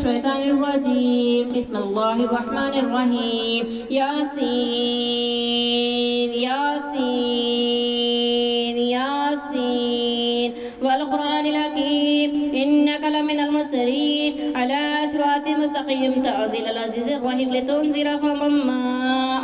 الشيطان الرجيم. بسم الله الرحمن الرحيم. ياسين ياسين ياسين والقرآن الحكيم إنك لمن المرسلين على صراط مستقيم تنزيل العزيز الرحيم لتنذر قوما ما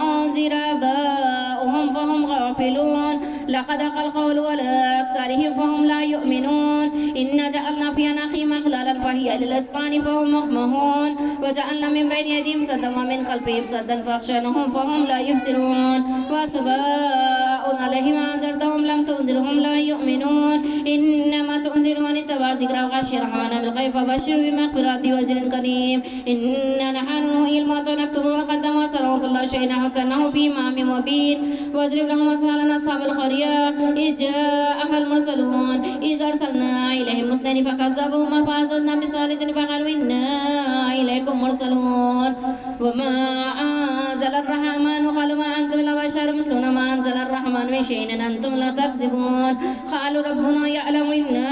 أنذر آباؤهم فهم غافلون لقد حق القول على أكثرهم فهم لا يؤمنون إنا جعلنا في أعناقهم أغلالا فهي للأذقان فهم مقمحون وجعلنا من بين يديهم سدا ومن خلفهم سدا فأغشيناهم فهم لا يبصرون وسواء عليهم أنذرتهم لم تنذرهم لا يؤمنون إنما تنذر من اتبع ذكر وخشي الرحمن بالغيب فبشره بمغفرة وأجر كريم إنا نحن نحيي الموتى ونكتب ما قدموا وأسروا كل شيء حسنه في إمام مبين واضرب لهم مثلا أصحاب القرية إذ جاءها المرسلون إذ أرسلنا إليهم اثنين فكذبوهما فعززنا بثالث فقالوا إنا إليكم مرسلون وما أنزل الرحمن قالوا ما أنتم إلا بشر مثلنا ما أنزل الرحمن من شيء إن أنتم لا تكذبون قالوا ربنا يعلم إنا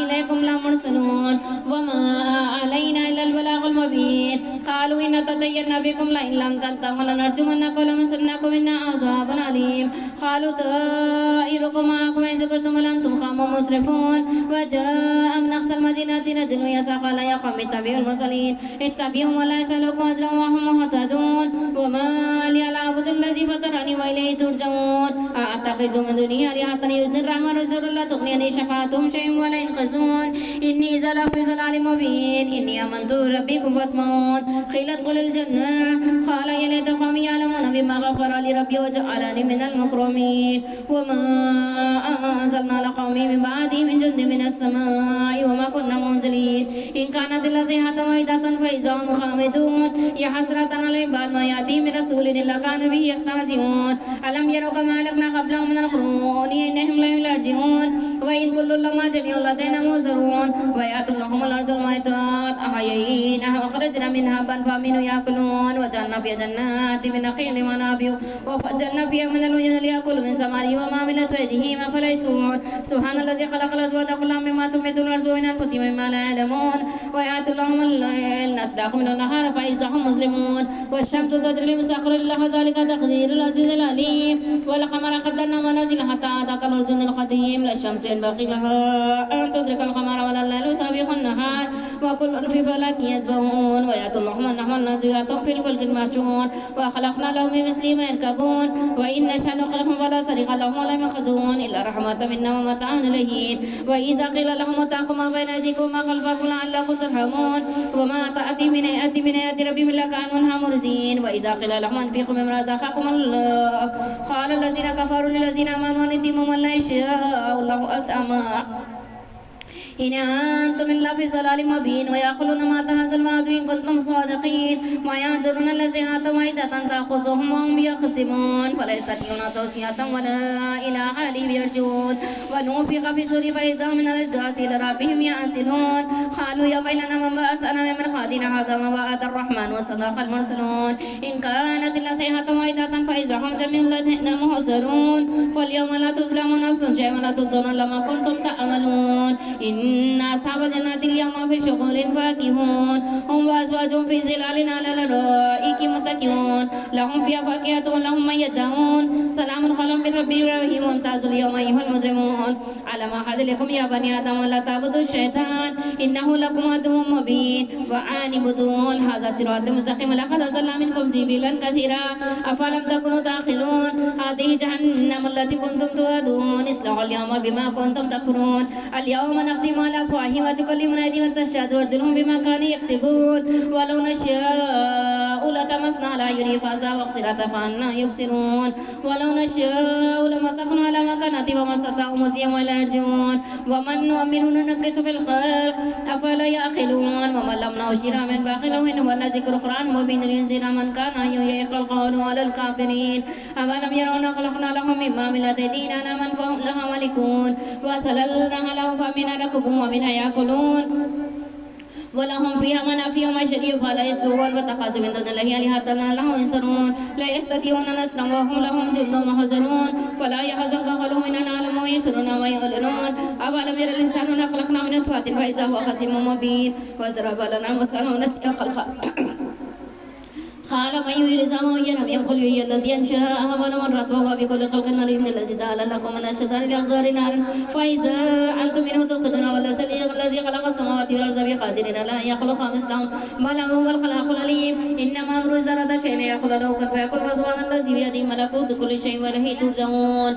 إليكم لمرسلون وما علينا إلا البلاغ المبين قالوا إن تطيرنا بكم لئن لم تنتهوا لنرجمنكم ولمسنكم منا عذاب أليم قالوا طائركم معكم إن زبرتم بل أنتم قوم مسرفون وجاء من أقصى المدينة رجل يسعى قال يا قوم اتبعوا المرسلين اتبعوهم ولا يسألكم أجرا وهم مهتدون وما لي لا أعبد الذي فطرني وإليه ترجعون أأتخذ من دونه آلهة يردني الرحمن وزر لا تغني شفاعتهم شيء ولا ينقذون إني إذا لفي ضلال مبين إني آمنت بربكم فاسمعون قيل ادخل الجنة قال يا ليت قومي يعلمون بما غفر لي ربي وجعلني من المكرمين وما أنزلنا لقومي من بعدي من جند من السماء وما كنا منزلين إن كانت إلا صيحة واحدة فإذا هم خامدون يا حسرة على العباد ما يأتي من رسول إلا كانوا به يستهزئون ألم يروا كما أهلكنا قبلهم من القرون إنهم لا يرجعون وإن كل لما جميع لدينا محضرون ويأتوا لهم الأرض الميتات أحييناها وأخرجنا منها بن فمنه يأكلون وجعلنا فيها جنات من نخيل ونابع وفجرنا فيها من العيون ليأكلوا من ثمره وما عملت أيديهم أفلا يشكرون سبحان الذي خلق الأزواج كلها مما تنبت الأرض ومن أنفسهم مما لا يعلمون ويأتوا لهم الليل نسلخ من النهار فإذا هم مسلمون والشمس تجري مسخر لها ذلك تقدير العزيز العليم والقمر قدرنا منازل حتى عاد كالأرجل القديم لا الشمس ينبغي لها أن تدرك القمر ولا الليل سابق النهار وكل في فلك يسبحون ويأتوا اللهم نحو النازلات في الفلك المشحون وخلقنا لهم من مثله ما يركبون وإن نشأ نخلقهم فلا صريخ لهم ولا ينقذون إلا رحمة منا ومتاعا إليه وإذا قيل لهم اتقوا ما بين أيديكم وما خلفكم لعلكم ترحمون وما تأتي من آية ربهم إلا كانوا عنها مرزين وإذا قيل لهم أنفقوا مما رزقكم الله قال الذين كفروا للذين آمنوا ندموا من لا يشاء الله أطعما إن أنتم إلا في ضلال مبين ويأكلون ما هذا الوعد إن كنتم صادقين وينظرون الذين آتوا وعدة تأخذهم وهم يخصمون فلا يستطيعون توصية ولا إلى أهلهم يرجعون ونفخ في الصور فإذا هم من الأجداث إلى ربهم ينسلون قالوا يا ويلنا من بعثنا من مرقدنا هذا ما وعد الرحمن وصدق المرسلون إن كانت إلا صيحة واحدة فإذا هم جميع لدينا محضرون فاليوم لا تظلم نفس شيئا ولا تجزون لما كنتم تعملون إن أصحاب الجنة اليوم في شغل فاكهون هم وأزواجهم في ظلال على الأرائك متكئون لهم فيها فاكهة ولهم ما يدعون سلام قولا من ربهم رحيم ممتاز اليوم أيها المجرمون على ما أحد لكم يا بني آدم لا تعبدوا الشيطان إنه لكم عدو مبين فاعبدون هذا صراط مستقيم لقد أرسلنا منكم جبلا كثيرا أفلم تكونوا تعقلون هذه جهنم التي كنتم توعدون اصلحوا اليوم بما كنتم تكفرون اليوم نختم على أفواههم وتكلمنا أيديهم وتشهد أرجلهم بما كانوا يكسبون ولو نشاء لطمسنا على أعينهم فأزاغوا أبصارهم فأنى يبصرون ولو نشاء لمسخنا على مكانتهم وما استطاعوا مزيا ولا يرجعون ومن نؤمره ننكس في الخلق أفلا يعقلون ومن لم نعشر من باقي إنه لذكر قرآن مبين لينذر من كان يحق القول على الكافرين أولم يرون خلقنا لهم مما عملت أيدينا من فهم لها مالكون وسللنا لهم فمنها ركوبهم ومنها يأكلون ولهم فيها منافع ومشاريع فلا يسلون واتخذوا من دون الله آلهة لهم ينصرون لا يستطيعون نصرا وهم لهم جند محضرون فلا يحزنك قولهم إننا نعلم ويسرون ويعلنون أولم ير الإنسان أنا خلقنا من نطفة فإذا هو خصيم مبين وضرب لنا مثلا ونسي خلقه قال من يحيي العظام وهي رميم قل يحيي الذي أنشأها أول مرة وهو بكل خلق عليم الذي جعل لكم من الشجر الأخضر نارا فإذا أنتم منه توقدون والذي خلق السماوات والأرض بقادر على أن يخلق مثلهم بل هو الخلاق العليم إنما أمره إذا أراد شيئا يقول له كن فيكون سبحان الذي بيده ملكوت كل شيء وإليه ترجعون